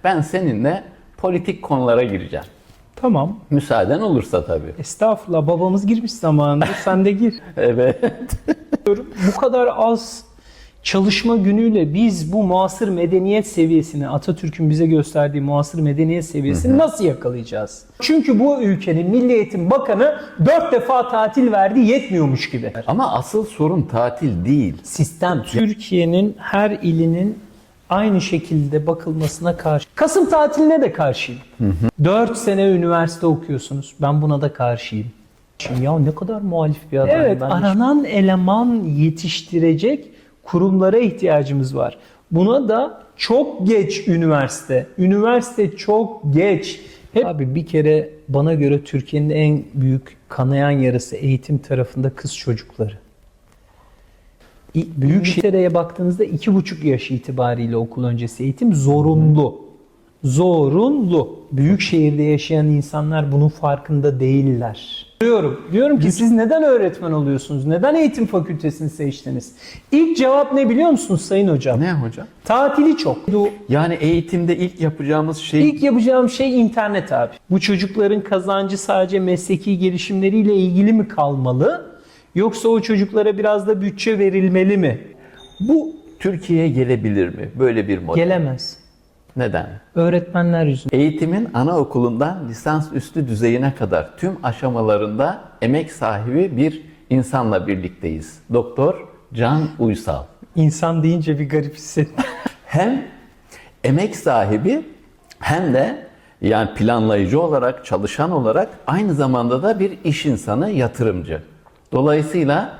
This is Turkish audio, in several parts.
Ben seninle politik konulara gireceğim. Tamam. Müsaaden olursa tabii. Estağfurullah, babamız girmiş zamanında, sen de gir. Evet. Bu kadar az çalışma günüyle biz bu muasır medeniyet seviyesini, Atatürk'ün bize gösterdiği muasır medeniyet seviyesini nasıl yakalayacağız? Çünkü bu ülkenin Milli Eğitim Bakanı 4 defa tatil verdi, yetmiyormuş gibi. Ama asıl sorun tatil değil. Sistem. Türkiye'nin her ilinin aynı şekilde bakılmasına karşı. Kasım tatiline de karşıyım. 4 sene üniversite okuyorsunuz. Ben buna da karşıyım. Ya ne kadar muhalif bir adam. Evet, aranan eleman yetiştirecek kurumlara ihtiyacımız var. Buna da çok geç üniversite. Üniversite çok geç. Abi bir kere bana göre Türkiye'nin en büyük kanayan yarası eğitim tarafında kız çocukları. Büyükşehir'e baktığınızda 2,5 yaş itibariyle okul öncesi eğitim zorunlu. Zorunlu. Büyükşehir'de yaşayan insanlar bunun farkında değiller. Diyorum ki siz neden öğretmen oluyorsunuz? Neden eğitim fakültesini seçtiniz? İlk cevap ne biliyor musunuz Sayın Hocam? Ne hocam? Tatili çok. Yani eğitimde ilk yapacağımız şey... İlk yapacağım şey internet abi. Bu çocukların kazancı sadece mesleki gelişimleriyle ilgili mi kalmalı? Yoksa o çocuklara biraz da bütçe verilmeli mi? Bu Türkiye'ye gelebilir mi? Böyle bir model. Gelemez. Neden? Öğretmenler yüzünden. Eğitimin anaokulundan lisans üstü düzeyine kadar tüm aşamalarında emek sahibi bir insanla birlikteyiz. Doktor Can Uysal. İnsan deyince bir garip hissettim. Hem emek sahibi hem de yani planlayıcı olarak, çalışan olarak aynı zamanda da bir iş insanı, yatırımcı. Dolayısıyla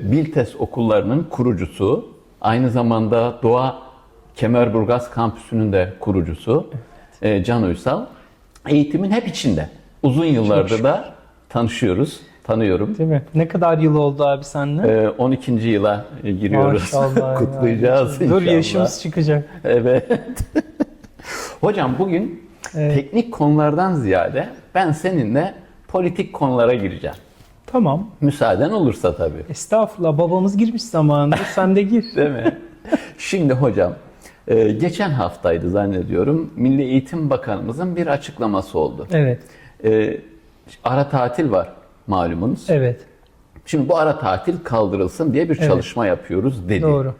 Biltes okullarının kurucusu, aynı zamanda Doğa Kemerburgaz kampüsünün de kurucusu Can Uysal. Eğitimin hep içinde. Uzun yıllardır da tanıyorum. Değil mi? Ne kadar yıl oldu abi seninle? 12. yıla giriyoruz. Maşallah. Kutlayacağız yani. inşallah. Dur yaşımız çıkacak. Evet. Hocam bugün teknik konulardan ziyade ben seninle politik konulara gireceğim. Tamam. Müsaaden olursa tabii. Estağfurullah, babamız girmiş zamanında, sen de gir. Değil mi? Şimdi hocam, geçen haftaydı zannediyorum, Milli Eğitim Bakanımızın bir açıklaması oldu. Evet. Ara tatil var malumunuz. Evet. Şimdi bu ara tatil kaldırılsın diye bir çalışma yapıyoruz dedi. Doğru.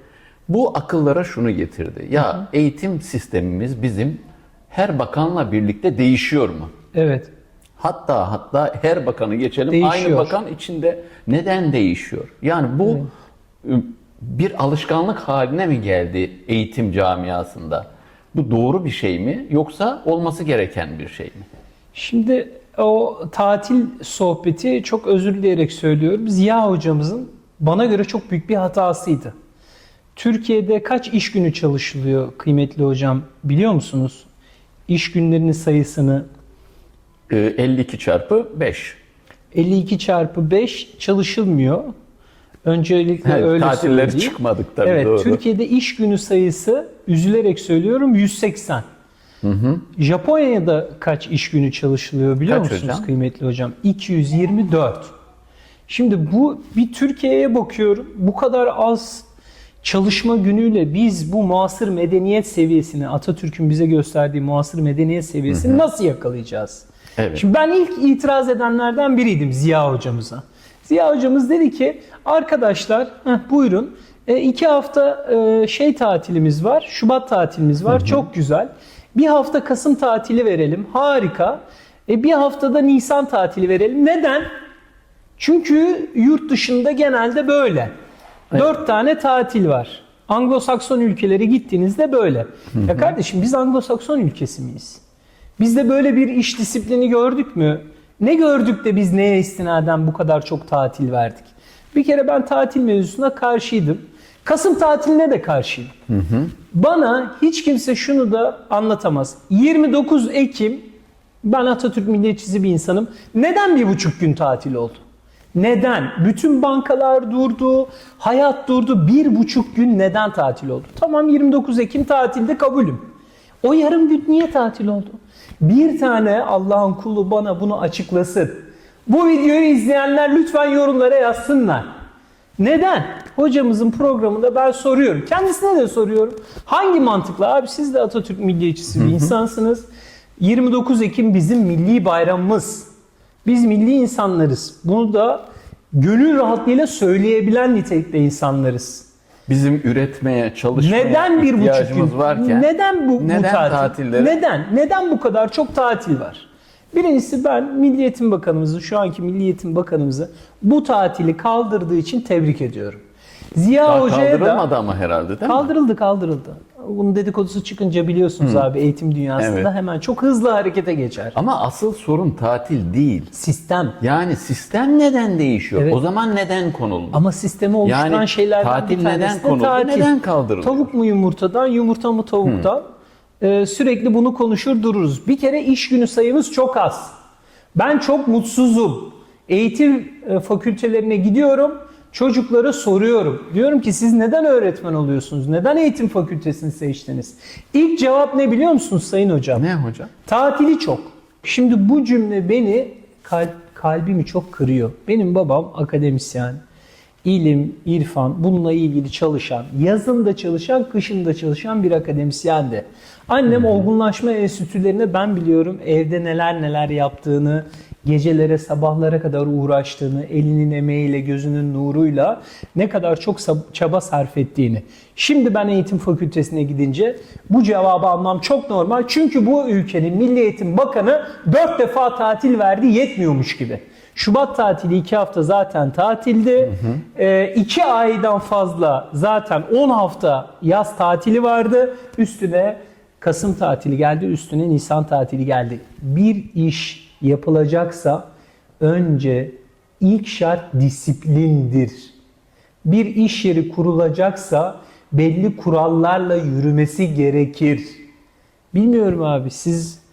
Bu akıllara şunu getirdi. Ya eğitim sistemimiz bizim her bakanla birlikte değişiyor mu? Evet. Hatta her bakanı geçelim. Değişiyor. Aynı bakan içinde neden değişiyor? Yani bu bir alışkanlık haline mi geldi eğitim camiasında? Bu doğru bir şey mi yoksa olması gereken bir şey mi? Şimdi o tatil sohbeti, çok özür dileyerek söylüyorum, Ziya hocamızın bana göre çok büyük bir hatasıydı. Türkiye'de kaç iş günü çalışılıyor kıymetli hocam biliyor musunuz? İş günlerinin sayısını 52 çarpı 5. 52 çarpı 5 çalışılmıyor. Öncelikle öyle tatilleri söyleyeyim. çıkmadık tabii, evet, doğru. Türkiye'de iş günü sayısı, üzülerek söylüyorum, 180. Japonya'da kaç iş günü çalışılıyor biliyor Kaç musunuz hocam? kıymetli hocam? 224. Şimdi bu bir Türkiye'ye bakıyorum. Bu kadar az çalışma günüyle biz bu muasır medeniyet seviyesini, Atatürk'ün bize gösterdiği muasır medeniyet seviyesini nasıl yakalayacağız? Evet. Şimdi ben ilk itiraz edenlerden biriydim Ziya hocamıza. Ziya hocamız dedi ki arkadaşlar buyurun 2 hafta tatilimiz var, Şubat tatilimiz var, çok güzel. Bir hafta Kasım tatili verelim, harika. Bir haftada Nisan tatili verelim. Neden? Çünkü yurt dışında genelde böyle. 4 tane tatil var. Anglo-Sakson ülkelere gittiğinizde böyle. Ya kardeşim biz Anglo-Sakson ülkesi miyiz? Biz de böyle bir iş disiplini gördük mü? Ne gördük de biz neye istinaden bu kadar çok tatil verdik? Bir kere ben tatil mevzusuna karşıydım. Kasım tatiline de karşıyım. Bana hiç kimse şunu da anlatamaz. 29 Ekim, ben Atatürk milliyetçisi bir insanım. Neden 1,5 gün tatil oldu? Neden? Bütün bankalar durdu, hayat durdu. 1,5 gün neden tatil oldu? Tamam, 29 Ekim tatilde kabulüm. O yarım gün niye tatil oldu? Bir tane Allah'ın kulu bana bunu açıklasın. Bu videoyu izleyenler lütfen yorumlara yazsınlar. Neden? Hocamızın programında ben soruyorum. Kendisine de soruyorum. Hangi mantıkla? Abi siz de Atatürk milliyetçisi bir insansınız. 29 Ekim bizim milli bayramımız. Biz milli insanlarız. Bunu da gönül rahatlığıyla söyleyebilen nitelikte insanlarız. Bizim üretmeye, çalışmaya Neden 1,5 ihtiyacımız gün? varken Neden bu tatil? tatilleri? Neden bu kadar çok tatil var? Birincisi ben Milli Eğitim Bakanımızı, şu anki Milli Eğitim Bakanımızı bu tatili kaldırdığı için tebrik ediyorum. Ziya Daha Hoca'ya da kaldırılmadı ama herhalde değil mi? kaldırıldı. Bunun dedikodusu çıkınca biliyorsunuz abi eğitim dünyasında Evet. hemen çok hızlı harekete geçer. Ama asıl sorun tatil değil. Sistem. Yani sistem neden değişiyor? Evet. O zaman neden konuldu? Ama sistemi oluşturan Yani şeylerden tatil bir tanesi neden de konuldu, tatil. neden kaldırılıyor? Tavuk mu yumurtadan, yumurta mı tavuktan? Sürekli bunu konuşur dururuz. Bir kere iş günü sayımız çok az. Ben çok mutsuzum. Eğitim fakültelerine gidiyorum. Çocuklara soruyorum. Diyorum ki siz neden öğretmen oluyorsunuz? Neden eğitim fakültesini seçtiniz? İlk cevap ne biliyor musunuz Sayın Hocam? Ne hocam? Tatili çok. Şimdi bu cümle beni kalbimi çok kırıyor. Benim babam akademisyen. İlim, irfan, bununla ilgili çalışan, yazın da çalışan, kışın da çalışan bir akademisyendi. Annem olgunlaşma enstitülerine ben biliyorum evde neler yaptığını, gecelere, sabahlara kadar uğraştığını, elinin emeğiyle, gözünün nuruyla ne kadar çok çaba sarf ettiğini. Şimdi ben eğitim fakültesine gidince bu cevabı almam çok normal. Çünkü bu ülkenin Milli Eğitim Bakanı 4 defa tatil verdi, yetmiyormuş gibi. Şubat tatili 2 hafta zaten tatildi. 2 aydan fazla zaten 10 hafta yaz tatili vardı. Üstüne Kasım tatili geldi, üstüne Nisan tatili geldi. Bir iş yapılacaksa önce ilk şart disiplindir. Bir iş yeri kurulacaksa belli kurallarla yürümesi gerekir. Bilmiyorum abi siz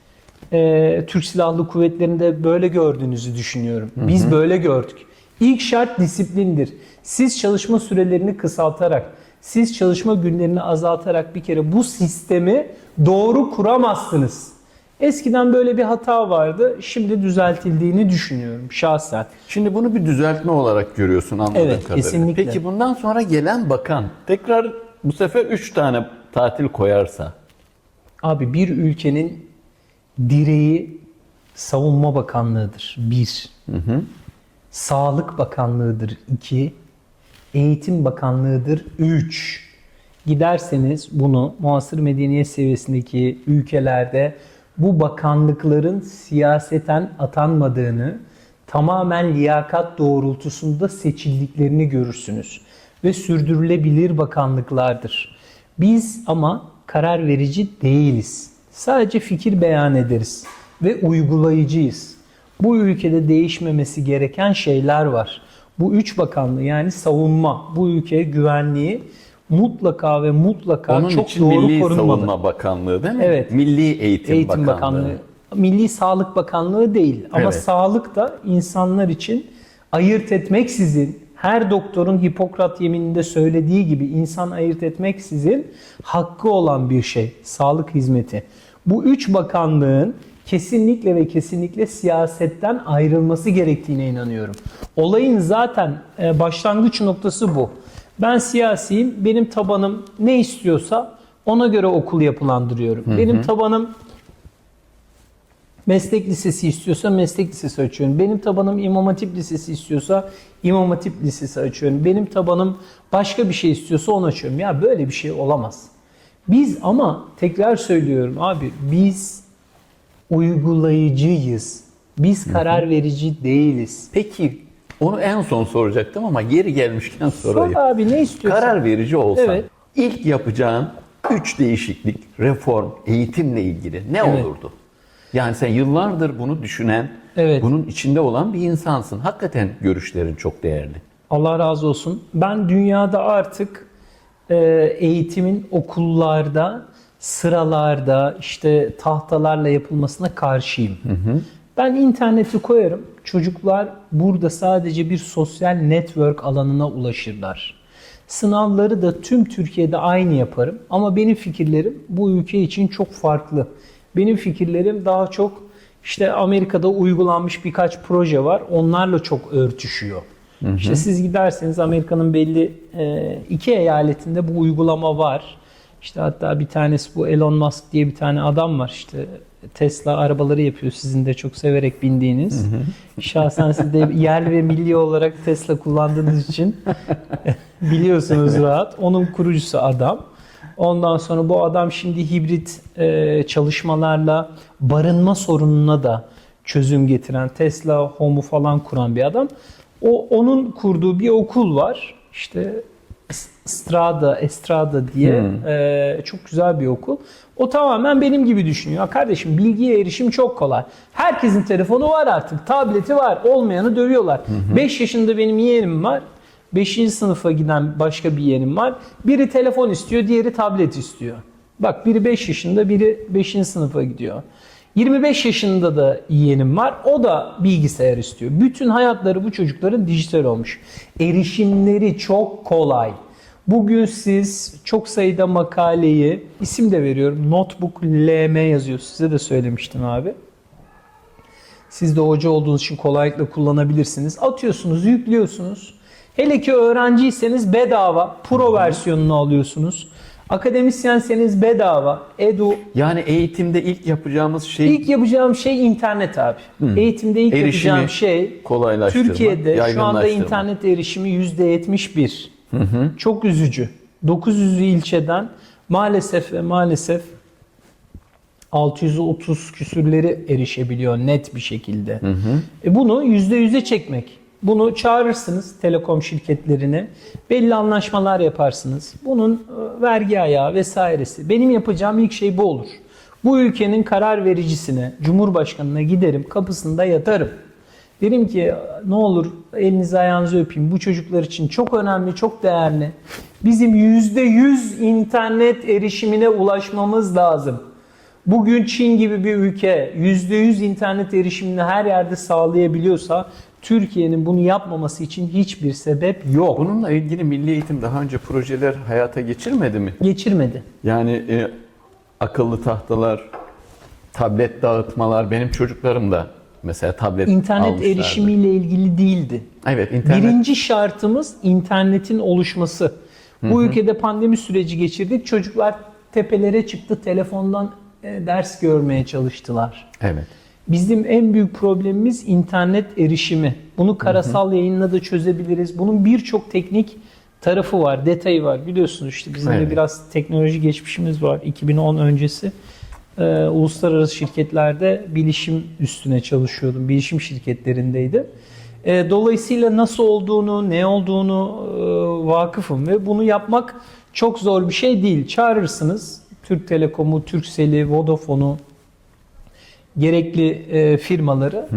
Türk Silahlı Kuvvetleri'nde böyle gördüğünüzü düşünüyorum. Biz böyle gördük. İlk şart disiplindir. Siz çalışma sürelerini kısaltarak, siz çalışma günlerini azaltarak bir kere bu sistemi doğru kuramazsınız. Eskiden böyle bir hata vardı. Şimdi düzeltildiğini düşünüyorum şahsen. Şimdi bunu bir düzeltme olarak görüyorsun anladığım Evet, kadarıyla. kesinlikle. Peki bundan sonra gelen bakan tekrar bu sefer 3 tane tatil koyarsa? Abi bir ülkenin direği Savunma Bakanlığı'dır. 1. Sağlık Bakanlığı'dır. 2. Eğitim Bakanlığı'dır. 3. Giderseniz bunu muasır medeniyet seviyesindeki ülkelerde bu bakanlıkların siyaseten atanmadığını, tamamen liyakat doğrultusunda seçildiklerini görürsünüz. Ve sürdürülebilir bakanlıklardır. Biz ama karar verici değiliz. Sadece fikir beyan ederiz ve uygulayıcıyız. Bu ülkede değişmemesi gereken şeyler var. Bu 3 bakanlığı yani savunma, bu ülkeye güvenliği mutlaka ve mutlaka Onun çok için doğru Milli korunmalı. Savunma Bakanlığı değil mi? Evet. Milli Eğitim Bakanlığı. Milli Sağlık Bakanlığı değil. Ama Evet. sağlık da insanlar için ayırt etmeksizin, her doktorun Hipokrat yemininde söylediği gibi insan ayırt etmeksizin hakkı olan bir şey. Sağlık hizmeti. Bu 3 bakanlığın kesinlikle ve kesinlikle siyasetten ayrılması gerektiğine inanıyorum. Olayın zaten başlangıç noktası bu. Ben siyasiyim, benim tabanım ne istiyorsa ona göre okul yapılandırıyorum. Benim tabanım meslek lisesi istiyorsa meslek lisesi açıyorum. Benim tabanım İmam Hatip Lisesi istiyorsa İmam Hatip Lisesi açıyorum. Benim tabanım başka bir şey istiyorsa onu açıyorum. Ya böyle bir şey olamaz. Biz ama tekrar söylüyorum abi biz uygulayıcıyız. Biz karar verici değiliz. Peki onu en son soracaktım ama geri gelmişken sorayım. Sor abi ne istiyorsan. Karar verici olsan Evet. ilk yapacağın 3 değişiklik, reform, eğitimle ilgili ne Evet. olurdu? Yani sen yıllardır bunu düşünen, Evet. bunun içinde olan bir insansın. Hakikaten görüşlerin çok değerli. Allah razı olsun. Ben dünyada artık eğitimin okullarda, sıralarda, işte tahtalarla yapılmasına karşıyım. Ben interneti koyarım. Çocuklar burada sadece bir sosyal network alanına ulaşırlar. Sınavları da tüm Türkiye'de aynı yaparım. Ama benim fikirlerim bu ülke için çok farklı. Benim fikirlerim daha çok işte Amerika'da uygulanmış birkaç proje var. Onlarla çok örtüşüyor. İşte siz giderseniz Amerika'nın belli 2 eyaletinde bu uygulama var. İşte hatta bir tanesi bu Elon Musk diye bir tane adam var, işte Tesla arabaları yapıyor, sizin de çok severek bindiğiniz. Şahsen siz de yerli ve milli olarak Tesla kullandığınız için biliyorsunuz rahat. Onun kurucusu adam. Ondan sonra bu adam şimdi hibrit çalışmalarla barınma sorununa da çözüm getiren, Tesla Home'u falan kuran bir adam. Onun kurduğu bir okul var. İşte Estrada diye çok güzel bir okul. O tamamen benim gibi düşünüyor. Kardeşim, bilgiye erişim çok kolay. Herkesin telefonu var artık. Tableti var. Olmayanı dövüyorlar. 5 yaşında benim yeğenim var. 5. sınıfa giden başka bir yeğenim var. Biri telefon istiyor, diğeri tablet istiyor. Bak, biri 5 yaşında, biri 5. sınıfa gidiyor. 25 yaşında da yeğenim var. O da bilgisayar istiyor. Bütün hayatları bu çocukların dijital olmuş. Erişimleri çok kolay. Bugün siz çok sayıda makaleyi, isim de veriyorum, Notebook LM yazıyor. Size de söylemiştim abi. Siz de hoca olduğunuz için kolaylıkla kullanabilirsiniz. Atıyorsunuz, yüklüyorsunuz. Hele ki öğrenciyseniz bedava Pro versiyonunu alıyorsunuz. Akademisyenseniz bedava. Yani eğitimde ilk yapacağımız şey... İlk yapacağım şey internet abi. Eğitimde ilk yapacağım şey Türkiye'de şu anda internet erişimi %71. Çok üzücü. 900'lü ilçeden maalesef 630 küsürleri erişebiliyor net bir şekilde. Bunu %100'e çekmek. Bunu çağırırsınız telekom şirketlerini. Belli anlaşmalar yaparsınız. Bunun vergi ayağı vesairesi. Benim yapacağım ilk şey bu olur. Bu ülkenin karar vericisine, Cumhurbaşkanına giderim, kapısında yatarım. Derim ki ne olur elinizi ayağınızı öpeyim. Bu çocuklar için çok önemli, çok değerli. Bizim %100 internet erişimine ulaşmamız lazım. Bugün Çin gibi bir ülke %100 internet erişimini her yerde sağlayabiliyorsa Türkiye'nin bunu yapmaması için hiçbir sebep yok. Bununla ilgili Milli Eğitim daha önce projeler hayata geçirmedi mi? Geçirmedi. Yani akıllı tahtalar, tablet dağıtmalar, benim çocuklarım da mesela tablet İnternet almışlardı. erişimiyle ilgili değildi. Evet, internet. Birinci şartımız internetin oluşması. Bu ülkede pandemi süreci geçirdik. Çocuklar tepelere çıktı, telefondan ders görmeye çalıştılar. Evet. Bizim en büyük problemimiz internet erişimi. Bunu karasal yayınla da çözebiliriz. Bunun birçok teknik tarafı var, detayı var. Biliyorsunuz işte bizim de biraz teknoloji geçmişimiz var. 2010 öncesi uluslararası şirketlerde bilişim üstüne çalışıyordum. Bilişim şirketlerindeydim. Dolayısıyla nasıl olduğunu, ne olduğunu vakıfım ve bunu yapmak çok zor bir şey değil. Çağırırsınız Türk Telekom'u, Turkcell'i, Vodafone'u, gerekli firmaları.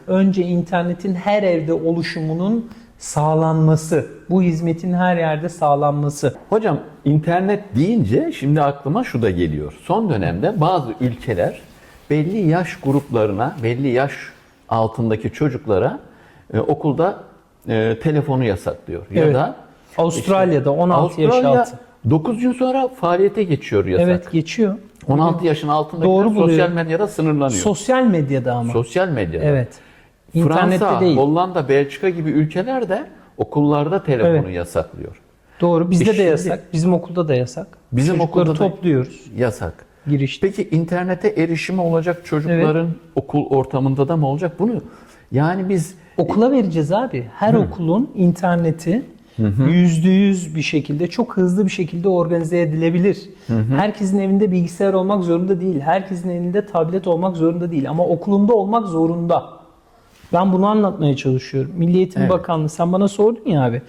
Önce internetin her evde oluşumunun sağlanması, bu hizmetin her yerde sağlanması. Hocam, internet deyince şimdi aklıma şu da geliyor. Son dönemde bazı ülkeler belli yaş gruplarına, belli yaş altındaki çocuklara okulda telefonu yasaklıyor. Evet. Ya da Avustralya'da 16 yaş Avustralya altı. 9 gün sonra faaliyete geçiyor yasak. Evet, geçiyor. 16 yaşın altındakiler Doğru sosyal buluyor. medyada sınırlanıyor. Sosyal medyada ama. Sosyal medyada. Evet. İnternette Fransa, değil. Hollanda, Belçika gibi ülkeler de okullarda telefonu yasaklıyor. Doğru. Bizde de şimdi- yasak. Bizim okulda da yasak. Bizim Çocukları okulda da topluyoruz yasak. girişte. Peki internete erişimi olacak çocukların okul ortamında da mı olacak? Bunu yani biz Okula vereceğiz abi. Her okulun interneti %100 bir şekilde, çok hızlı bir şekilde organize edilebilir. Herkesin evinde bilgisayar olmak zorunda değil. Herkesin elinde tablet olmak zorunda değil. Ama okulunda olmak zorunda. Ben bunu anlatmaya çalışıyorum. Milli Eğitim Bakanlığı, sen bana sordun ya abi.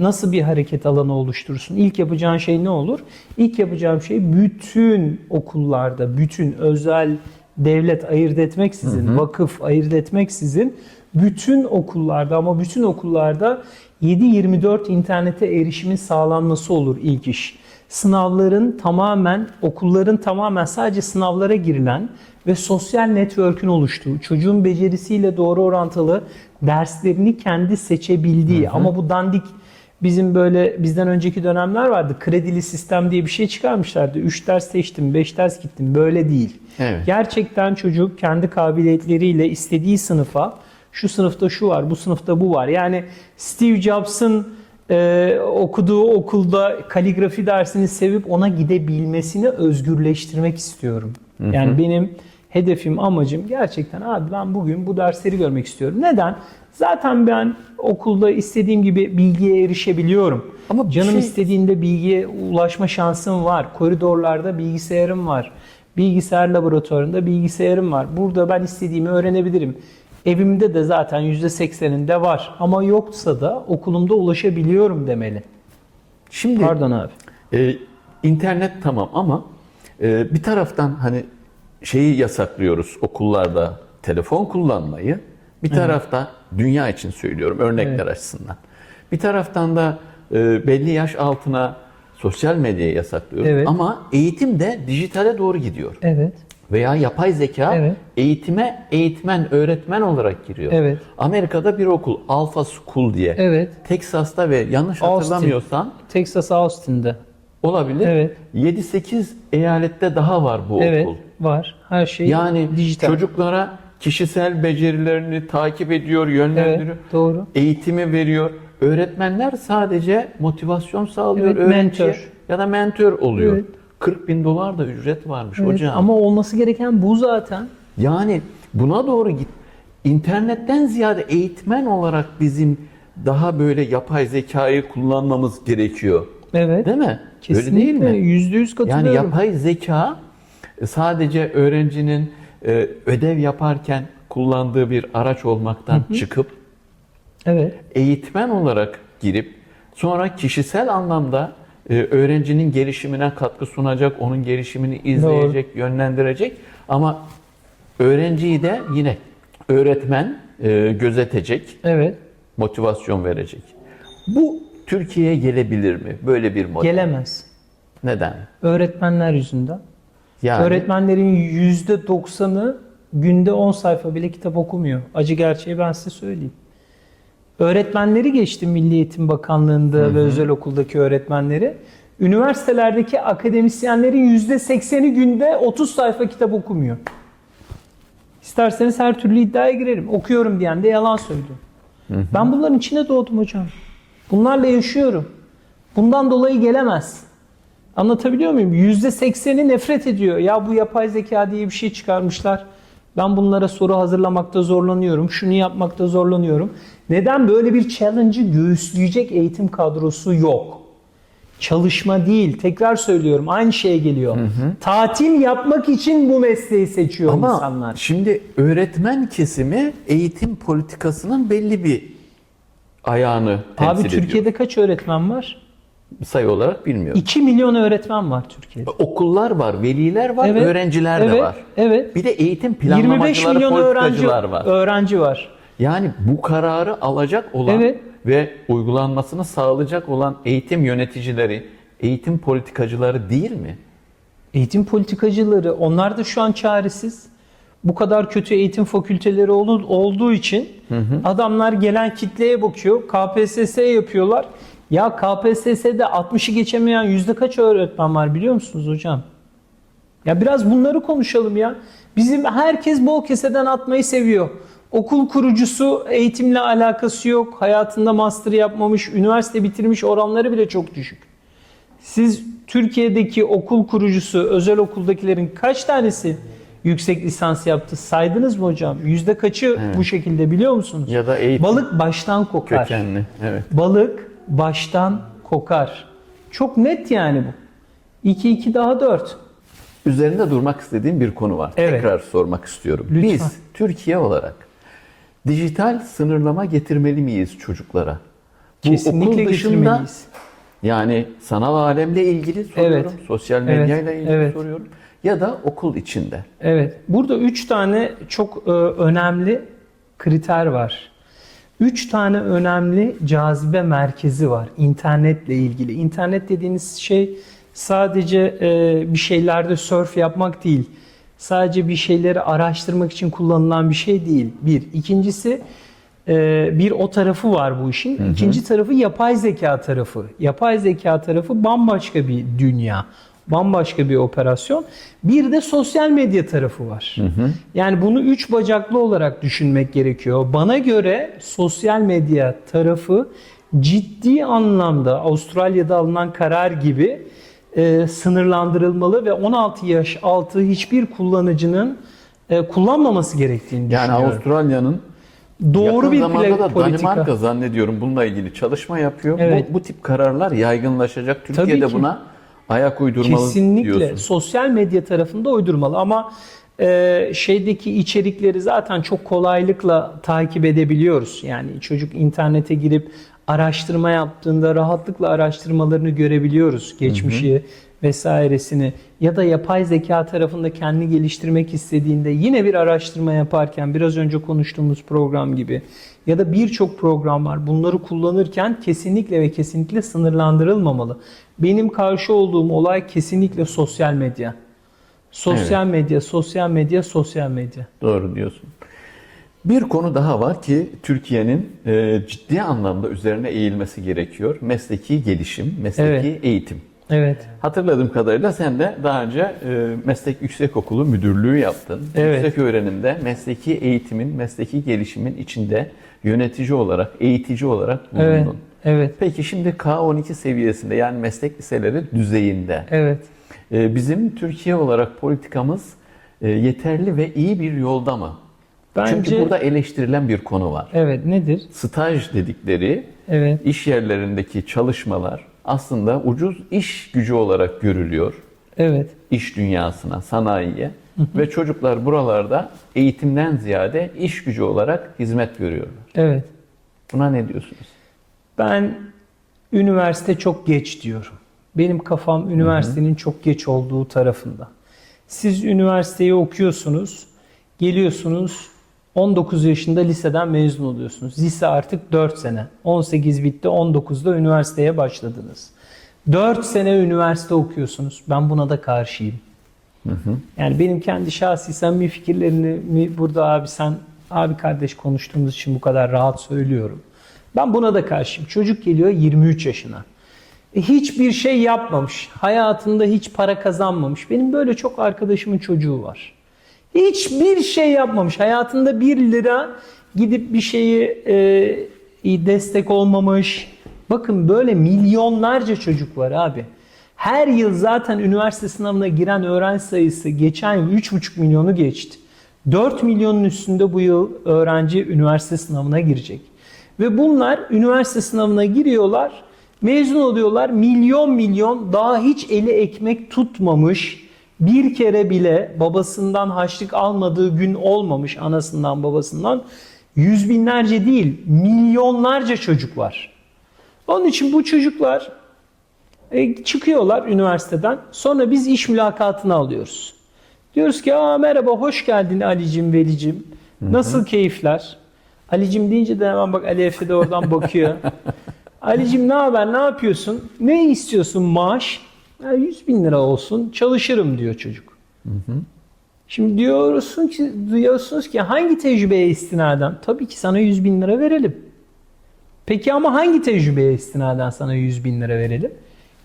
Nasıl bir hareket alanı oluşturursun? İlk yapacağın şey ne olur? İlk yapacağım şey bütün okullarda, bütün özel, devlet ayırt etmeksizin, vakıf ayırt etmeksizin bütün okullarda, ama bütün okullarda 7/24 internete erişimin sağlanması olur ilk iş. Sınavların tamamen, okulların tamamen sadece sınavlara girilen ve sosyal network'ün oluştuğu, çocuğun becerisiyle doğru orantılı derslerini kendi seçebildiği, ama bu dandik, bizim böyle bizden önceki dönemler vardı. Kredili sistem diye bir şey çıkarmışlardı. 3 ders seçtim, 5 ders gittim. Böyle değil. Evet. Gerçekten çocuk kendi kabiliyetleriyle istediği sınıfa Şu sınıfta şu var, bu sınıfta bu var. Yani Steve Jobs'ın okuduğu okulda kaligrafi dersini sevip ona gidebilmesini özgürleştirmek istiyorum. Yani benim hedefim, amacım gerçekten abi ben bugün bu dersleri görmek istiyorum. Neden? Zaten ben okulda istediğim gibi bilgiye erişebiliyorum. Ama Canım istediğinde bilgiye ulaşma şansım var. Koridorlarda bilgisayarım var. Bilgisayar laboratuvarında bilgisayarım var. Burada ben istediğimi öğrenebilirim. Evimde de zaten %80'inde var. Ama yoksa da okulumda ulaşabiliyorum demeli. Şimdi Pardon abi. internet tamam ama bir taraftan hani şeyi yasaklıyoruz okullarda, telefon kullanmayı. Bir tarafta dünya için söylüyorum örnekler açısından. Bir taraftan da belli yaş altına sosyal medyayı yasaklıyoruz. Evet. Ama eğitim de dijitale doğru gidiyor. Evet. Veya yapay zeka Evet. eğitime eğitmen, öğretmen olarak giriyor. Evet. Amerika'da bir okul, Alpha School diye. Evet. Texas'ta ve yanlış hatırlamıyorsam Texas Austin'de. olabilir. Evet. 7-8 eyalette daha var bu Evet. okul. Var. Her şey Yani dijital. çocuklara kişisel becerilerini takip ediyor, yönlendiriyor. Evet, doğru. Eğitimi veriyor. Öğretmenler sadece motivasyon sağlıyor Evet, öğrenciye mentor. ya da mentor oluyor. Evet. $40.000 da ücret varmış Evet, hocam. ama olması gereken bu zaten. Yani buna doğru git. İnternetten ziyade eğitmen olarak bizim daha böyle yapay zekayı kullanmamız gerekiyor. Evet. Değil mi? Kesinlikle. Öyle değil mi? %100 katılıyorum. Yani yapay zeka sadece öğrencinin ödev yaparken kullandığı bir araç olmaktan çıkıp Evet. eğitmen olarak girip sonra kişisel anlamda öğrencinin gelişimine katkı sunacak, onun gelişimini izleyecek, yönlendirecek ama öğrenciyi de yine öğretmen gözetecek, Evet. motivasyon verecek. Bu Türkiye'ye gelebilir mi? Böyle bir model. Gelemez. Neden? Öğretmenler yüzünden. Yani Öğretmenlerin %90'ı günde 10 sayfa bile kitap okumuyor. Acı gerçeği ben size söyleyeyim. Öğretmenleri geçtim, Milli Eğitim Bakanlığı'nda ve özel okuldaki öğretmenleri. Üniversitelerdeki akademisyenlerin %80'i günde 30 sayfa kitap okumuyor. İsterseniz her türlü iddiaya girerim. Okuyorum diyen de yalan söylüyor. Ben bunların içine doğdum hocam. Bunlarla yaşıyorum. Bundan dolayı gelemez. Anlatabiliyor muyum? %80'i nefret ediyor. Ya bu yapay zeka diye bir şey çıkarmışlar. Ben bunlara soru hazırlamakta zorlanıyorum. Şunu yapmakta zorlanıyorum. Neden? Böyle bir challenge'ı göğüsleyecek eğitim kadrosu yok. Çalışma değil. Tekrar söylüyorum. Aynı şeye geliyor. Tatil yapmak için bu mesleği seçiyor ama insanlar. şimdi öğretmen kesimi eğitim politikasının belli bir ayağını temsil Abi ediyor. Türkiye'de kaç öğretmen var? Sayı olarak bilmiyorum. 2 milyon öğretmen var Türkiye'de. Okullar var, veliler var, Evet, öğrenciler de evet, var. evet. Bir de eğitim 25 planlamacıları, milyon politikacılar var. öğrenci var. Yani bu kararı alacak olan Evet. ve uygulanmasını sağlayacak olan eğitim yöneticileri, eğitim politikacıları değil mi? Eğitim politikacıları, onlar da şu an çaresiz. Bu kadar kötü eğitim fakülteleri olduğu için adamlar gelen kitleye bakıyor. KPSS yapıyorlar. Ya KPSS'de 60'ı geçemeyen yüzde kaç öğretmen var biliyor musunuz hocam? Ya biraz bunları konuşalım ya. Bizim herkes bol keseden atmayı seviyor. Okul kurucusu eğitimle alakası yok. Hayatında master yapmamış, üniversite bitirmiş oranları bile çok düşük. Siz Türkiye'deki okul kurucusu, özel okuldakilerin kaç tanesi yüksek lisans yaptı? Saydınız mı hocam? Yüzde kaçı bu şekilde biliyor musunuz? Ya da eğitim Balık baştan kokar. kökenli. Evet. Balık baştan kokar. Çok net yani bu. 2 2 daha 4. Üzerinde durmak istediğim bir konu var. Evet. Tekrar sormak istiyorum. Lütfen. Biz Türkiye olarak dijital sınırlama getirmeli miyiz çocuklara? Bu Kesinlikle okul dışında, getirmeliyiz. yani sanal alemle ilgili soruyorum, Evet. sosyal medyayla Evet. ilgili Evet. soruyorum ya da okul içinde. Evet. Burada 3 tane çok önemli kriter var. 3 tane önemli cazibe merkezi var internetle ilgili. İnternet dediğiniz şey sadece bir şeylerde surf yapmak değil. Sadece bir şeyleri araştırmak için kullanılan bir şey değil. Bir. İkincisi bir o tarafı var bu işin. İkinci tarafı yapay zeka tarafı. Yapay zeka tarafı bambaşka bir dünya. Bambaşka bir operasyon. Bir de sosyal medya tarafı var. Yani bunu 3 bacaklı olarak düşünmek gerekiyor. Bana göre sosyal medya tarafı ciddi anlamda Avustralya'da alınan karar gibi sınırlandırılmalı ve 16 yaş altı hiçbir kullanıcının kullanmaması gerektiğini Yani düşünüyorum. Avustralya'nın Doğru yakın bir zamanda da politika. Danimarka zannediyorum bununla ilgili çalışma yapıyor. Evet. Bu tip kararlar yaygınlaşacak. Tabii Türkiye'de ki. buna ayak uydurmalı Kesinlikle diyorsun. sosyal medya tarafında uydurmalı ama şeydeki içerikleri zaten çok kolaylıkla takip edebiliyoruz. Yani çocuk internete girip araştırma yaptığında rahatlıkla araştırmalarını görebiliyoruz. Geçmişi vesairesini ya da yapay zeka tarafında kendini geliştirmek istediğinde yine bir araştırma yaparken biraz önce konuştuğumuz program gibi ya da birçok program var. Bunları kullanırken kesinlikle ve kesinlikle sınırlandırılmamalı. Benim karşı olduğum olay kesinlikle sosyal medya. Sosyal medya, sosyal medya, sosyal medya. Doğru diyorsun. Bir konu daha var ki Türkiye'nin ciddi anlamda üzerine eğilmesi gerekiyor. Mesleki gelişim, mesleki eğitim. Evet. Hatırladığım kadarıyla sen de daha önce Meslek Yüksekokulu Müdürlüğü yaptın. Evet. Yüksek öğrenimde mesleki eğitimin, mesleki gelişimin içinde yönetici olarak, eğitici olarak bulundun. Evet. Evet. Peki şimdi K12 seviyesinde yani meslek liseleri düzeyinde Evet. bizim Türkiye olarak politikamız yeterli ve iyi bir yolda mı? Bence Çünkü burada eleştirilen bir konu var. evet nedir? Staj dedikleri Evet. iş yerlerindeki çalışmalar aslında ucuz iş gücü olarak görülüyor. Evet. İş dünyasına, sanayiye ve çocuklar buralarda eğitimden ziyade iş gücü olarak hizmet görüyorlar. Evet. Buna ne diyorsunuz? Ben üniversite çok geç diyorum. Benim kafam üniversitenin çok geç olduğu tarafında. Siz üniversiteyi okuyorsunuz, geliyorsunuz 19 yaşında liseden mezun oluyorsunuz. Lise artık 4 sene. 18 bitti, 19'da üniversiteye başladınız. 4 sene üniversite okuyorsunuz. Ben buna da karşıyım. Yani benim kendi şahsi samimi fikirlerimi burada abi kardeş konuştuğumuz için bu kadar rahat söylüyorum. Ben buna da karşıyım. Çocuk geliyor 23 yaşına. Hiçbir şey yapmamış. Hayatında hiç para kazanmamış. Benim böyle çok arkadaşımın çocuğu var. Hiçbir şey yapmamış. Hayatında 1 lira gidip bir şeyi destek olmamış. Bakın böyle milyonlarca çocuk var abi. Her yıl zaten üniversite sınavına giren öğrenci sayısı geçen yıl 3,5 milyonu geçti. 4 milyonun üstünde bu yıl öğrenci üniversite sınavına girecek. Ve bunlar üniversite sınavına giriyorlar, mezun oluyorlar, milyon daha hiç eli ekmek tutmamış, bir kere bile babasından harçlık almadığı gün olmamış, anasından babasından, yüz binlerce değil, milyonlarca çocuk var. Onun için bu çocuklar çıkıyorlar üniversiteden, sonra biz iş mülakatını alıyoruz. Diyoruz ki merhaba, hoş geldin Ali'cim, Veli'cim, nasıl keyifler? Ali'cim deyince de hemen bak Ali Efe de oradan bakıyor. Ali'cim ne haber, ne yapıyorsun? Ne istiyorsun maaş? 100 bin lira olsun, çalışırım diyor çocuk. Şimdi duyuyorsunuz ki hangi tecrübeye istinaden? Tabii ki sana 100 bin lira verelim. Peki ama hangi tecrübeye istinaden sana 100 bin lira verelim?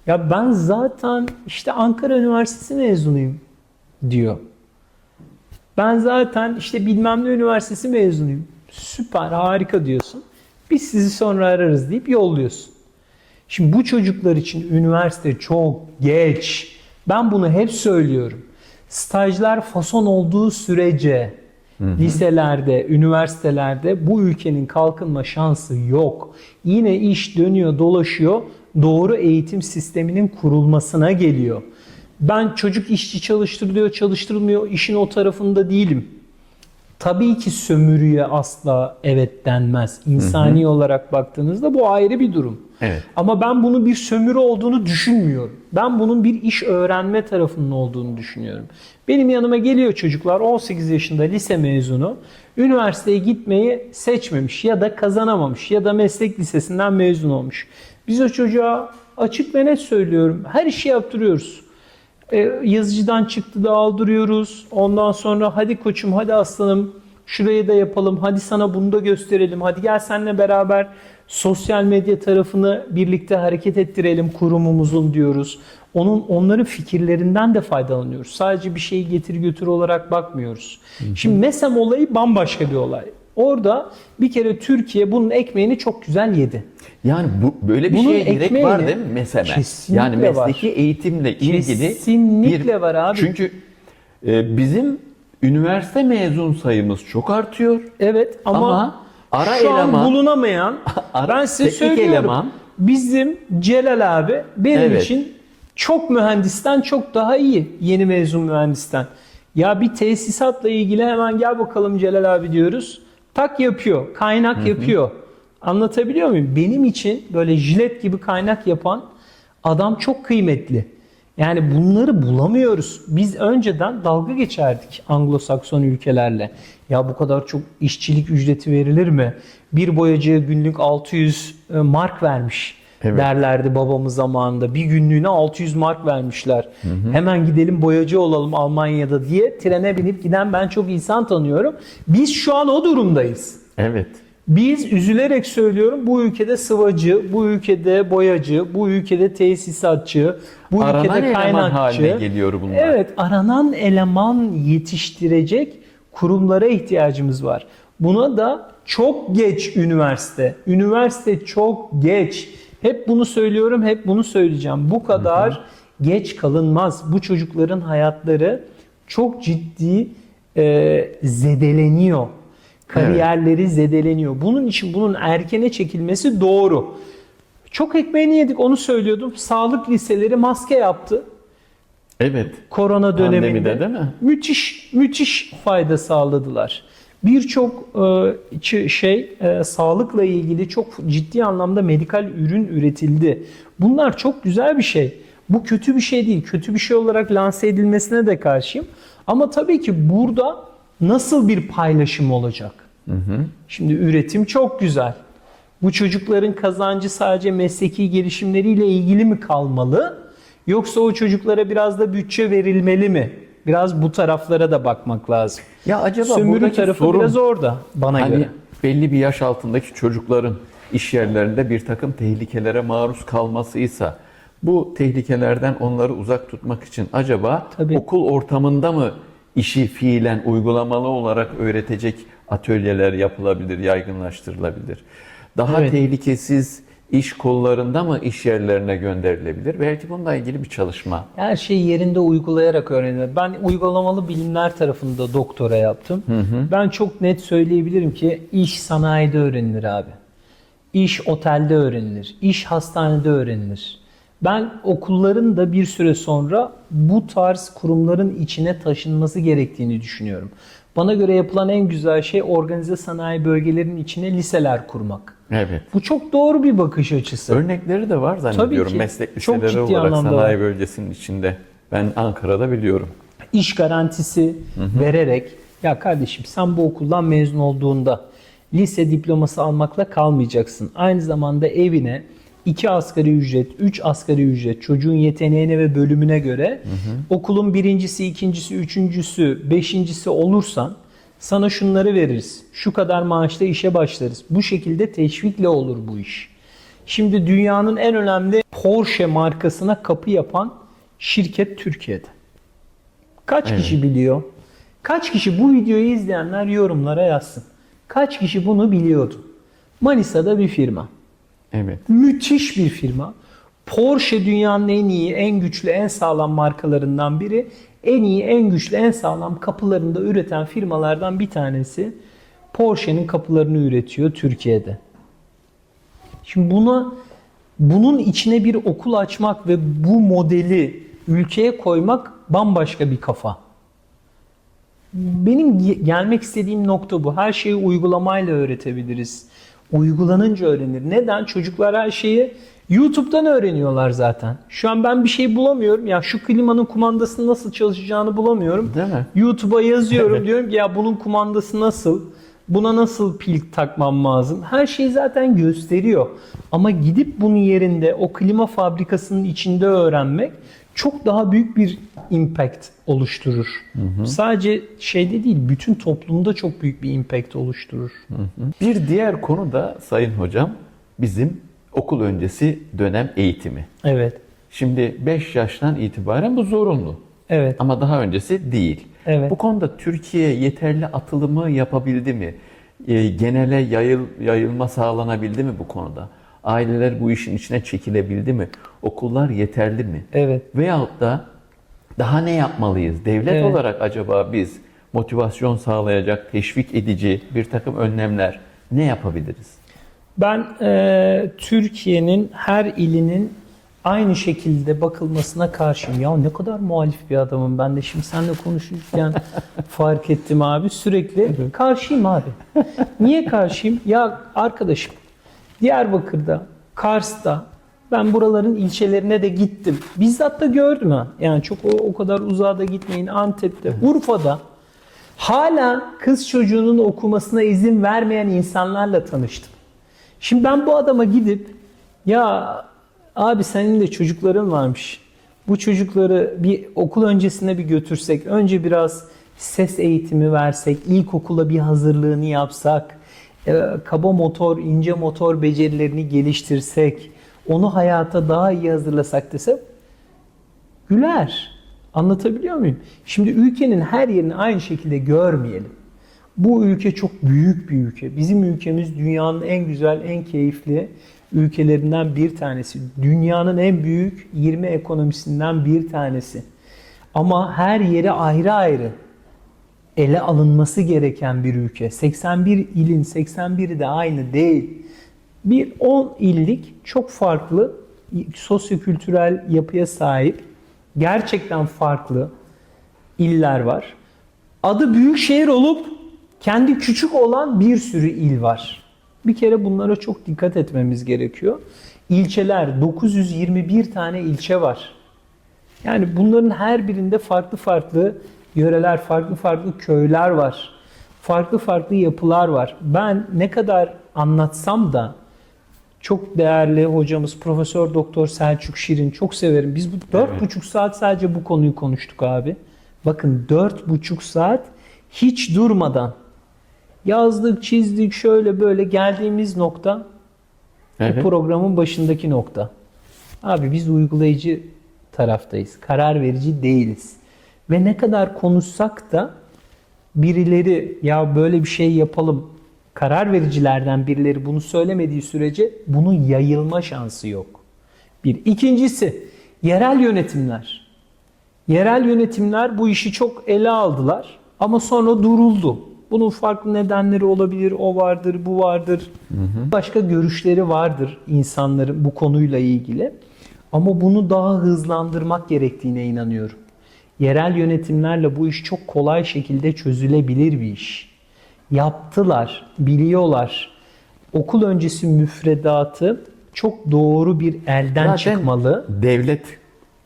Ya ben zaten işte Ankara Üniversitesi mezunuyum diyor. Ben zaten işte bilmem ne üniversitesi mezunuyum. Süper, harika diyorsun. Biz sizi sonra ararız deyip yolluyorsun. Şimdi bu çocuklar için üniversite çok geç. Ben bunu hep söylüyorum. Stajlar fason olduğu sürece liselerde, üniversitelerde bu ülkenin kalkınma şansı yok. Yine iş dönüyor, dolaşıyor. Doğru eğitim sisteminin kurulmasına geliyor. Ben çocuk işçi çalıştırılıyor, çalıştırılmıyor, işin o tarafında değilim. Tabii ki sömürüye asla evet denmez. İnsani olarak baktığınızda bu ayrı bir durum. Evet. Ama ben bunun bir sömürü olduğunu düşünmüyorum. Ben bunun bir iş öğrenme tarafının olduğunu düşünüyorum. Benim yanıma geliyor çocuklar 18 yaşında lise mezunu. Üniversiteye gitmeyi seçmemiş ya da kazanamamış ya da meslek lisesinden mezun olmuş. Biz o çocuğa açık ve net söylüyorum, her işi yaptırıyoruz. Yazıcıdan çıktı da aldırıyoruz. Ondan sonra hadi koçum, hadi aslanım, şurayı da yapalım. Hadi sana bunu da gösterelim. Hadi gel seninle beraber Sosyal medya tarafını birlikte hareket ettirelim kurumumuzun diyoruz. Onların fikirlerinden de faydalanıyoruz. Sadece bir şeyi getir götür olarak bakmıyoruz. Şimdi MESEM olayı bambaşka bir olay. Orada bir kere Türkiye bunun ekmeğini çok güzel yedi. Yani böyle bir Bunun şeye gerek ekmeğini var değil mi MESEM'e? kesinlikle Yani mesleki var. eğitimle ilgili Kesinlikle var abi. Çünkü bizim üniversite mezun sayımız çok artıyor. Evet ama ara şu an eleman, bulunamayan, ben size teknik söylüyorum. eleman, Bizim Celal abi benim Evet. için çok mühendisten çok daha iyi yeni mezun mühendisten. Ya bir tesisatla ilgili hemen gel bakalım Celal abi diyoruz. Tak yapıyor, kaynak yapıyor. Anlatabiliyor muyum? Benim için böyle jilet gibi kaynak yapan adam çok kıymetli. Yani bunları bulamıyoruz. Biz önceden dalga geçerdik Anglo-Sakson ülkelerle. Ya bu kadar çok işçilik ücreti verilir mi? Bir boyacıya günlük 600 mark vermiş. Evet. Derlerdi babamız zamanında. Bir günlüğüne 600 mark vermişler. Hemen gidelim boyacı olalım Almanya'da diye trene binip giden ben çok insan tanıyorum. Biz şu an o durumdayız. evet. Biz üzülerek söylüyorum bu ülkede sıvacı, bu ülkede boyacı, bu ülkede tesisatçı, bu Aranan ülkede eleman kaynakçı. haline geliyor bunlar. Evet, aranan eleman yetiştirecek kurumlara ihtiyacımız var. Buna da çok geç üniversite. Üniversite çok geç. Hep bunu söylüyorum, hep bunu söyleyeceğim. Bu kadar geç kalınmaz. Bu çocukların hayatları çok ciddi zedeleniyor. Kariyerleri zedeleniyor. Bunun için bunun erkene çekilmesi doğru. Çok ekmeğini yedik onu söylüyordum. Sağlık liseleri maske yaptı. Evet. Korona döneminde. Pandemide değil mi? Müthiş fayda sağladılar. Birçok sağlıkla ilgili çok ciddi anlamda medikal ürün üretildi. Bunlar çok güzel bir şey. Bu kötü bir şey değil. Kötü bir şey olarak lanse edilmesine de karşıyım. Ama tabii ki burada nasıl bir paylaşım olacak? Şimdi üretim çok güzel. Bu çocukların kazancı sadece mesleki gelişimleriyle ilgili mi kalmalı? Yoksa o çocuklara biraz da bütçe verilmeli mi? Biraz bu taraflara da bakmak lazım. Ya acaba Sömürü buradaki tarafı sorun biraz orada bana hani göre. belli bir yaş altındaki çocukların iş yerlerinde bir takım tehlikelere maruz kalmasıysa bu tehlikelerden onları uzak tutmak için acaba Tabii. okul ortamında mı işi fiilen uygulamalı olarak öğretecek atölyeler yapılabilir, yaygınlaştırılabilir? Daha Evet. tehlikesiz iş kollarında mı iş yerlerine gönderilebilir? Belki bununla ilgili bir çalışma. Her şeyi yerinde uygulayarak öğrenilir. Ben uygulamalı bilimler tarafında doktora yaptım. Ben çok net söyleyebilirim ki iş sanayide öğrenilir abi. İş otelde öğrenilir. İş hastanede öğrenilir. Ben okulların da bir süre sonra bu tarz kurumların içine taşınması gerektiğini düşünüyorum. Bana göre yapılan en güzel şey organize sanayi bölgelerinin içine liseler kurmak. Evet. Bu çok doğru bir bakış açısı. Örnekleri de var zannediyorum. Tabii ki. Meslek Çok liseleri ciddi olarak anlamda sanayi var. bölgesinin içinde. Ben Ankara'da biliyorum. İş garantisi vererek ya kardeşim sen bu okuldan mezun olduğunda lise diploması almakla kalmayacaksın. Aynı zamanda evine 2 asgari ücret, 3 asgari ücret çocuğun yeteneğine ve bölümüne göre okulun birincisi, ikincisi, üçüncüsü, beşincisi olursan sana şunları veririz. Şu kadar maaşla işe başlarız. Bu şekilde teşvikle olur bu iş. Şimdi dünyanın en önemli Porsche markasına kapı yapan şirket Türkiye'de. Kaç kişi biliyor? Kaç kişi bu videoyu izleyenler yorumlara yazsın. Kaç kişi bunu biliyordu? Manisa'da bir firma. Evet. Müthiş bir firma. Porsche dünyanın en iyi, en güçlü, en sağlam markalarından biri. En iyi, en güçlü, en sağlam kapılarını da üreten firmalardan bir tanesi. Porsche'nin kapılarını üretiyor Türkiye'de. Şimdi bunun içine bir okul açmak ve bu modeli ülkeye koymak bambaşka bir kafa. Benim gelmek istediğim nokta bu. Her şeyi uygulamayla öğretebiliriz. Uygulanınca öğrenir. Neden? Çocuklar her şeyi YouTube'dan öğreniyorlar zaten. Şu an ben bir şey bulamıyorum. Ya şu klimanın kumandasının nasıl çalışacağını bulamıyorum. Değil mi? YouTube'a yazıyorum. Diyorum ki ya bunun kumandası nasıl? Buna nasıl pil takmam lazım? Her şeyi zaten gösteriyor. Ama gidip bunun yerinde o klima fabrikasının içinde öğrenmek çok daha büyük bir impact oluşturur. Sadece şeyde değil, bütün toplumda çok büyük bir impact oluşturur. Bir diğer konu da Sayın Hocam, bizim okul öncesi dönem eğitimi. Evet. Şimdi 5 yaştan itibaren bu zorunlu. Evet. Ama daha öncesi değil. Evet. Bu konuda Türkiye yeterli atılımı yapabildi mi? Genele yayılma sağlanabildi mi bu konuda? Aileler bu işin içine çekilebildi mi? Okullar yeterli mi? Evet. Veyahut da daha ne yapmalıyız? Devlet Evet. olarak acaba biz motivasyon sağlayacak, teşvik edici bir takım önlemler ne yapabiliriz? Ben Türkiye'nin her ilinin aynı şekilde bakılmasına karşıyım. Ya ne kadar muhalif bir adamım ben de şimdi seninle konuşurken fark ettim abi. Sürekli karşıyım abi. Niye karşıyım? Ya arkadaşım Diyarbakır'da, Kars'ta ben buraların ilçelerine de gittim. Bizzat da gördüm ha. Yani çok o kadar uzağa da gitmeyin. Antep'te, Urfa'da hala kız çocuğunun okumasına izin vermeyen insanlarla tanıştım. Şimdi ben bu adama gidip ya abi senin de çocukların varmış. Bu çocukları bir okul öncesine bir götürsek, önce biraz ses eğitimi versek, ilkokula bir hazırlığını yapsak, kaba motor, ince motor becerilerini geliştirsek, onu hayata daha iyi hazırlasak desem güler. Anlatabiliyor muyum? Şimdi ülkenin her yerini aynı şekilde görmeyelim. Bu ülke çok büyük bir ülke. Bizim ülkemiz dünyanın en güzel, en keyifli ülkelerinden bir tanesi. Dünyanın en büyük 20 ekonomisinden bir tanesi. Ama her yeri ayrı ayrı ele alınması gereken bir ülke. 81 ilin 81'i de aynı değil. Bir 10 illik çok farklı sosyokültürel yapıya sahip, gerçekten farklı iller var. Adı büyük şehir olup kendi küçük olan bir sürü il var. Bir kere bunlara çok dikkat etmemiz gerekiyor. İlçeler, 921 tane ilçe var. Yani bunların her birinde farklı farklı yöreler, farklı farklı köyler var. Farklı farklı yapılar var. Ben ne kadar anlatsam da çok değerli hocamız Profesör Doktor Selçuk Şirin, çok severim. Biz bu 4,5 saat sadece bu konuyu konuştuk abi. Bakın 4,5 saat hiç durmadan yazdık, çizdik, şöyle böyle geldiğimiz nokta bu programın başındaki nokta. Abi biz uygulayıcı taraftayız. Karar verici değiliz. Ve ne kadar konuşsak da birileri ya böyle bir şey yapalım, karar vericilerden birileri bunu söylemediği sürece bunun yayılma şansı yok. Bir. İkincisi yerel yönetimler. Yerel yönetimler bu işi çok ele aldılar ama sonra duruldu. Bunun farklı nedenleri olabilir. O vardır, bu vardır. Başka görüşleri vardır insanların bu konuyla ilgili. Ama bunu daha hızlandırmak gerektiğine inanıyorum. Yerel yönetimlerle bu iş çok kolay şekilde çözülebilir bir iş. Yaptılar, biliyorlar. Okul öncesi müfredatı çok doğru bir elden Zaten çıkmalı. devlet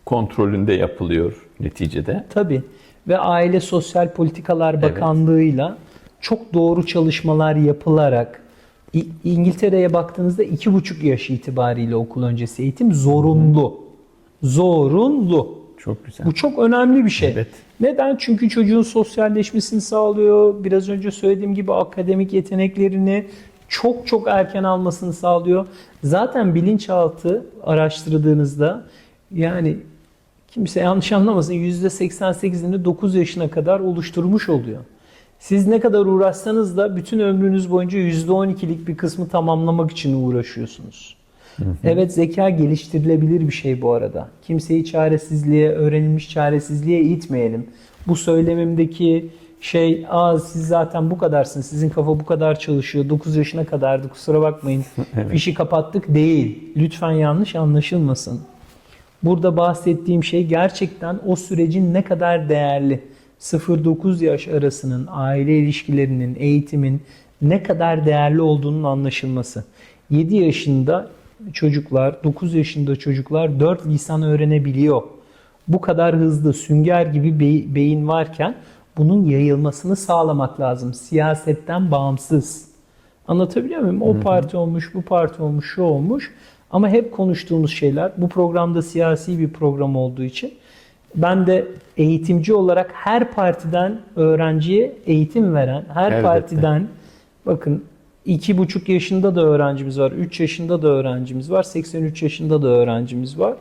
kontrolünde yapılıyor neticede. Tabii. Ve Aile Sosyal Politikalar Bakanlığı'yla çok doğru çalışmalar yapılarak İngiltere'ye baktığınızda 2,5 yaş itibariyle okul öncesi eğitim zorunlu. Zorunlu. Çok güzel. Bu çok önemli bir şey. Evet. Neden? Çünkü çocuğun sosyalleşmesini sağlıyor. Biraz önce söylediğim gibi akademik yeteneklerini çok çok erken almasını sağlıyor. Zaten bilinçaltı araştırdığınızda yani kimse yanlış anlamasın %88'ini 9 yaşına kadar oluşturmuş oluyor. Siz ne kadar uğraşsanız da bütün ömrünüz boyunca %12'lik bir kısmı tamamlamak için uğraşıyorsunuz. Evet, zeka geliştirilebilir bir şey bu arada. Kimseyi çaresizliğe, öğrenilmiş çaresizliğe itmeyelim. Bu söylemimdeki şey, siz zaten bu kadarsınız, sizin kafa bu kadar çalışıyor, 9 yaşına kadardı, kusura bakmayın, fişi kapattık değil. Lütfen yanlış anlaşılmasın. Burada bahsettiğim şey gerçekten o sürecin ne kadar değerli, 0-9 yaş arasının aile ilişkilerinin, eğitimin ne kadar değerli olduğunun anlaşılması. 7 yaşında çocuklar, 9 yaşında çocuklar 4 lisan öğrenebiliyor. Bu kadar hızlı, sünger gibi beyin varken bunun yayılmasını sağlamak lazım. Siyasetten bağımsız. Anlatabiliyor muyum? O parti olmuş, bu parti olmuş, şu olmuş. Ama hep konuştuğumuz şeyler, bu programda siyasi bir program olduğu için ben de eğitimci olarak her partiden öğrenciye eğitim veren, her partiden bakın 2,5 yaşında da öğrencimiz var, 3 yaşında da öğrencimiz var, 83 yaşında da öğrencimiz var.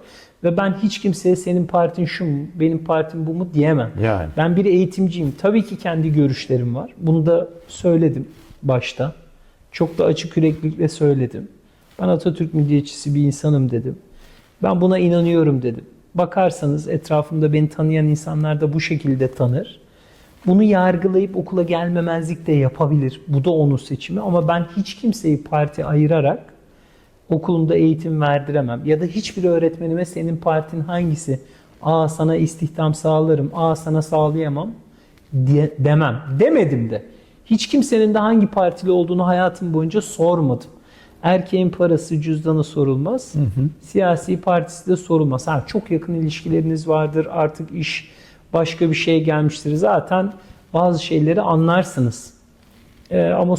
Ve ben hiç kimseye senin partin şu mu, benim partim bu mu diyemem. Yani. Ben bir eğitimciyim. Tabii ki kendi görüşlerim var. Bunu da söyledim başta. Çok da açık yüreklilikle söyledim. Ben Atatürk milliyetçisi bir insanım dedim. Ben buna inanıyorum dedim. Bakarsanız etrafımda beni tanıyan insanlar da bu şekilde tanır. Bunu yargılayıp okula gelmemezlik de yapabilir. Bu da onun seçimi. Ama ben hiç kimseyi parti ayırarak okulumda eğitim verdiremem. Ya da hiçbir öğretmenime senin partin hangisi? Aa sana istihdam sağlarım, aa sana sağlayamam demem. Demedim de. Hiç kimsenin de hangi partili olduğunu hayatım boyunca sormadım. Erkeğin parası cüzdanı sorulmaz. Siyasi partisi de sorulmaz. Ha, çok yakın ilişkileriniz vardır. Artık iş başka bir şeye gelmiştir. Zaten bazı şeyleri anlarsınız. Ama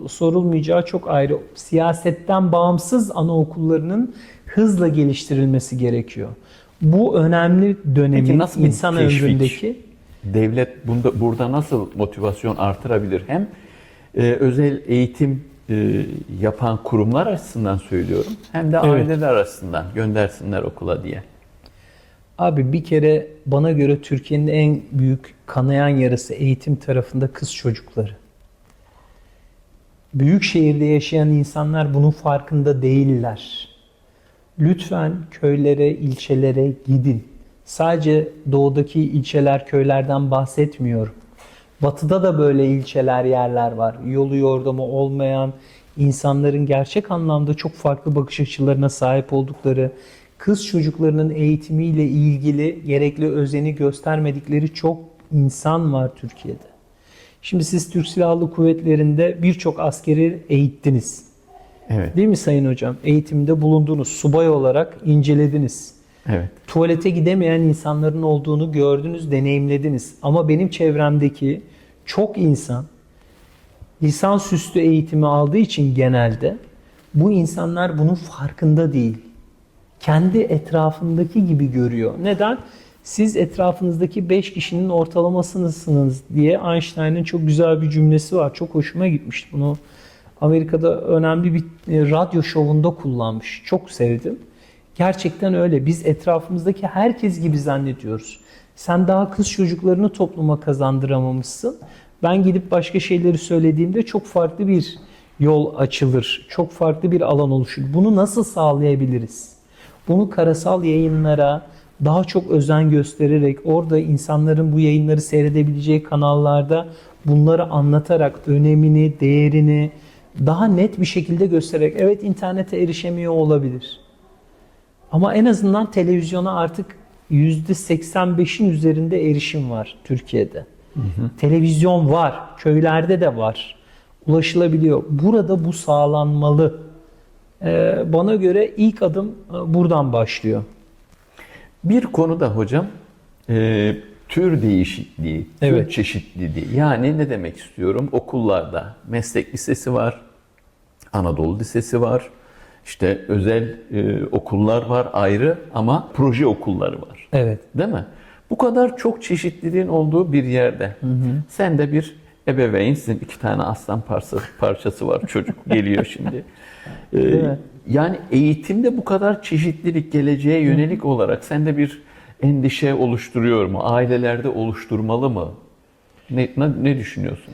sorulmayacağı çok ayrı. Siyasetten bağımsız anaokullarının hızla geliştirilmesi gerekiyor. Bu önemli dönemi Peki nasıl bir insan teşvik? ömründeki. Devlet burada nasıl motivasyon artırabilir? Hem özel eğitim yapan kurumlar açısından söylüyorum, hem de Evet. aileler açısından göndersinler okula diye. Abi bir kere bana göre Türkiye'nin en büyük kanayan yarası eğitim tarafında kız çocukları. Büyük şehirde yaşayan insanlar bunun farkında değiller. Lütfen köylere, ilçelere gidin. Sadece doğudaki ilçeler, köylerden bahsetmiyorum. Batıda da böyle ilçeler, yerler var. Yolu yordamı olmayan, insanların gerçek anlamda çok farklı bakış açılarına sahip oldukları, kız çocuklarının eğitimiyle ilgili gerekli özeni göstermedikleri çok insan var Türkiye'de. Şimdi siz Türk Silahlı Kuvvetleri'nde birçok askeri eğittiniz. Evet. Değil mi Sayın Hocam? Eğitimde bulundunuz. Subay olarak incelediniz. Evet. Tuvalete gidemeyen insanların olduğunu gördünüz, deneyimlediniz. Ama benim çevremdeki çok insan lisansüstü eğitimi aldığı için genelde bu insanlar bunun farkında değil. Kendi etrafındaki gibi görüyor. Neden? Siz etrafınızdaki 5 kişinin ortalamasınız diye Einstein'ın çok güzel bir cümlesi var. Çok hoşuma gitmişti. Bunu Amerika'da önemli bir radyo şovunda kullanmış. Çok sevdim. Gerçekten öyle. Biz etrafımızdaki herkes gibi zannediyoruz. Sen daha kız çocuklarını topluma kazandıramamışsın. Ben gidip başka şeyleri söylediğimde çok farklı bir yol açılır. Çok farklı bir alan oluşur. Bunu nasıl sağlayabiliriz? Bunu karasal yayınlara daha çok özen göstererek, orada insanların bu yayınları seyredebileceği kanallarda bunları anlatarak önemini, değerini daha net bir şekilde göstererek, evet internete erişemiyor olabilir. Ama en azından televizyona artık %85'in üzerinde erişim var Türkiye'de. Televizyon var, köylerde de var. Ulaşılabiliyor. Burada bu sağlanmalı. Bana göre ilk adım buradan başlıyor. Bir konuda hocam tür değişikliği, tür Evet. çeşitliliği. Yani ne demek istiyorum? Okullarda meslek lisesi var, Anadolu Lisesi var, işte özel okullar var ayrı ama proje okulları var. Evet. Değil mi? Bu kadar çok çeşitliliğin olduğu bir yerde sen de bir ebeveynsin, 2 tane aslan parçası var, çocuk geliyor şimdi. Değil mi? Yani eğitimde bu kadar çeşitlilik geleceğe yönelik olarak sende bir endişe oluşturuyor mu? Ailelerde oluşturmalı mı? Ne düşünüyorsun?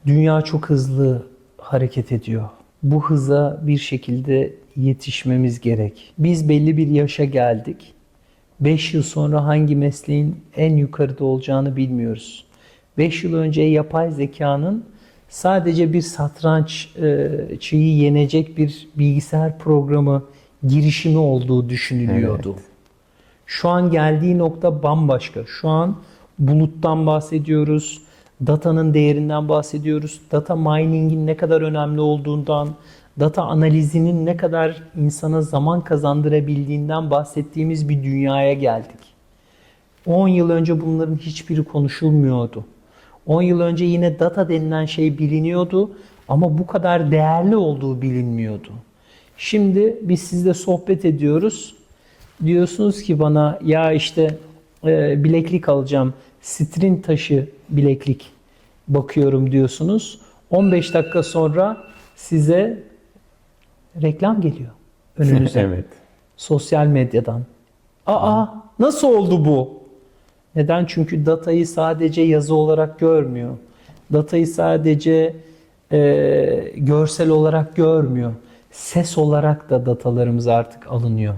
Dünya çok hızlı hareket ediyor. Bu hıza bir şekilde yetişmemiz gerek. Biz belli bir yaşa geldik. 5 yıl sonra hangi mesleğin en yukarıda olacağını bilmiyoruz. 5 yıl önce yapay zekanın sadece bir satranççıyı yenecek bir bilgisayar programı girişimi olduğu düşünülüyordu. Evet. Şu an geldiği nokta bambaşka. Şu an buluttan bahsediyoruz, datanın değerinden bahsediyoruz, data mining'in ne kadar önemli olduğundan, data analizinin ne kadar insana zaman kazandırabildiğinden bahsettiğimiz bir dünyaya geldik. 10 yıl önce bunların hiçbiri konuşulmuyordu. 10 yıl önce yine data denilen şey biliniyordu ama bu kadar değerli olduğu bilinmiyordu. Şimdi biz sizle sohbet ediyoruz. Diyorsunuz ki bana ya işte bileklik alacağım, string taşı bileklik bakıyorum diyorsunuz. 15 dakika sonra size reklam geliyor önünüze. Evet. Sosyal medyadan. Aa, nasıl oldu bu? Neden? Çünkü datayı sadece yazı olarak görmüyor. Datayı sadece görsel olarak görmüyor. Ses olarak da datalarımız artık alınıyor.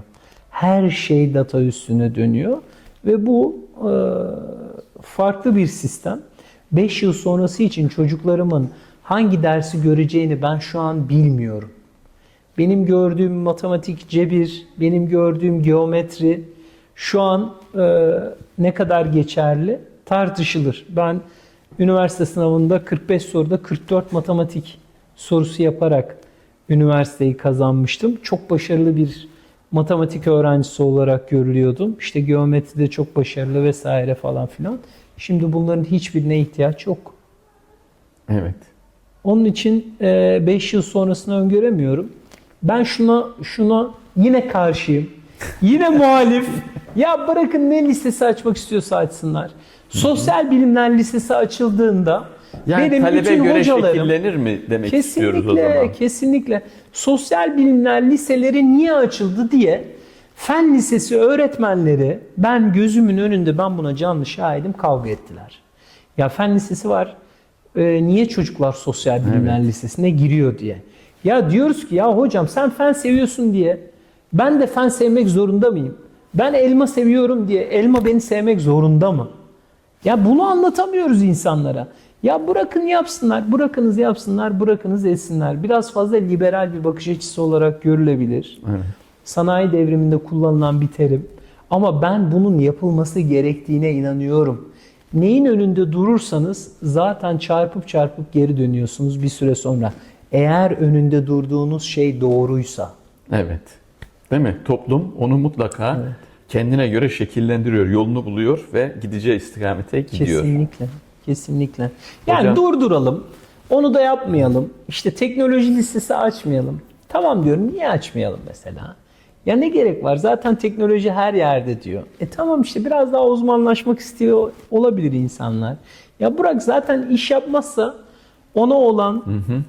Her şey data üstüne dönüyor ve bu farklı bir sistem. 5 yıl sonrası için çocuklarımın hangi dersi göreceğini ben şu an bilmiyorum. Benim gördüğüm matematik, cebir, benim gördüğüm geometri şu an ne kadar geçerli tartışılır. Ben üniversite sınavında 45 soruda 44 matematik sorusu yaparak üniversiteyi kazanmıştım. Çok başarılı bir matematik öğrencisi olarak görülüyordum. İşte geometride çok başarılı vesaire falan filan. Şimdi bunların hiçbirine ihtiyaç yok. Evet. Onun için 5 yıl sonrasını öngöremiyorum. Ben şuna yine karşıyım. Yine muhalif. Ya bırakın ne lisesi açmak istiyorsa açsınlar. Sosyal bilimler lisesi açıldığında Yani benim talebe bütün göre hocalarım şekillenir mi demek istiyoruz o zaman? kesinlikle sosyal bilimler liseleri niye açıldı diye fen lisesi öğretmenleri ben gözümün önünde ben buna canlı şahidim kavga ettiler. Ya fen lisesi var. Niye çocuklar sosyal bilimler lisesine giriyor diye. Ya diyoruz ki ya hocam sen fen seviyorsun diye ben de fen sevmek zorunda mıyım? Ben elma seviyorum diye elma beni sevmek zorunda mı? Ya bunu anlatamıyoruz insanlara. Ya bırakın yapsınlar, bırakınız yapsınlar, bırakınız etsinler. Biraz fazla liberal bir bakış açısı olarak görülebilir. Evet. Sanayi devriminde kullanılan bir terim. Ama ben bunun yapılması gerektiğine inanıyorum. Neyin önünde durursanız zaten çarpıp çarpıp geri dönüyorsunuz bir süre sonra. Eğer önünde durduğunuz şey doğruysa. Evet. Değil mi? Toplum onu mutlaka kendine göre şekillendiriyor, yolunu buluyor ve gideceği istikamete gidiyor. Kesinlikle. Kesinlikle. Yani Hocam- durduralım. Onu da yapmayalım. İşte teknoloji listesi açmayalım. Tamam diyorum. Niye açmayalım mesela? Ya ne gerek var? Zaten teknoloji her yerde diyor. Tamam işte biraz daha uzmanlaşmak istiyor olabilir insanlar. Ya bırak zaten iş yapmazsa ona olan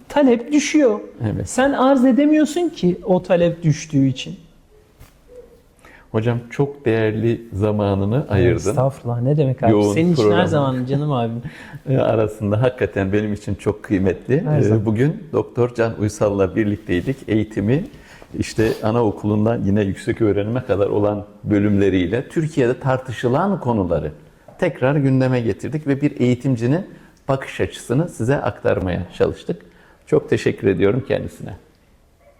talep düşüyor. Evet. Sen arz edemiyorsun ki o talep düştüğü için. Hocam çok değerli zamanını ayırdın. Estağfurullah ne demek abi? Yoğun Senin için her programı. zaman canım abim. Arasında hakikaten benim için çok kıymetli. Her zaman. Bugün Doktor Can Uysal'la birlikteydik. Eğitimi işte anaokulundan yine yüksek öğrenime kadar olan bölümleriyle Türkiye'de tartışılan konuları tekrar gündeme getirdik ve bir eğitimcinin bakış açısını size aktarmaya çalıştık. Çok teşekkür ediyorum kendisine.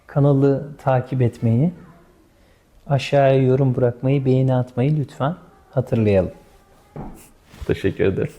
Kanalı takip etmeyi, aşağıya yorum bırakmayı, beğeni atmayı lütfen hatırlayalım. Teşekkür ederim.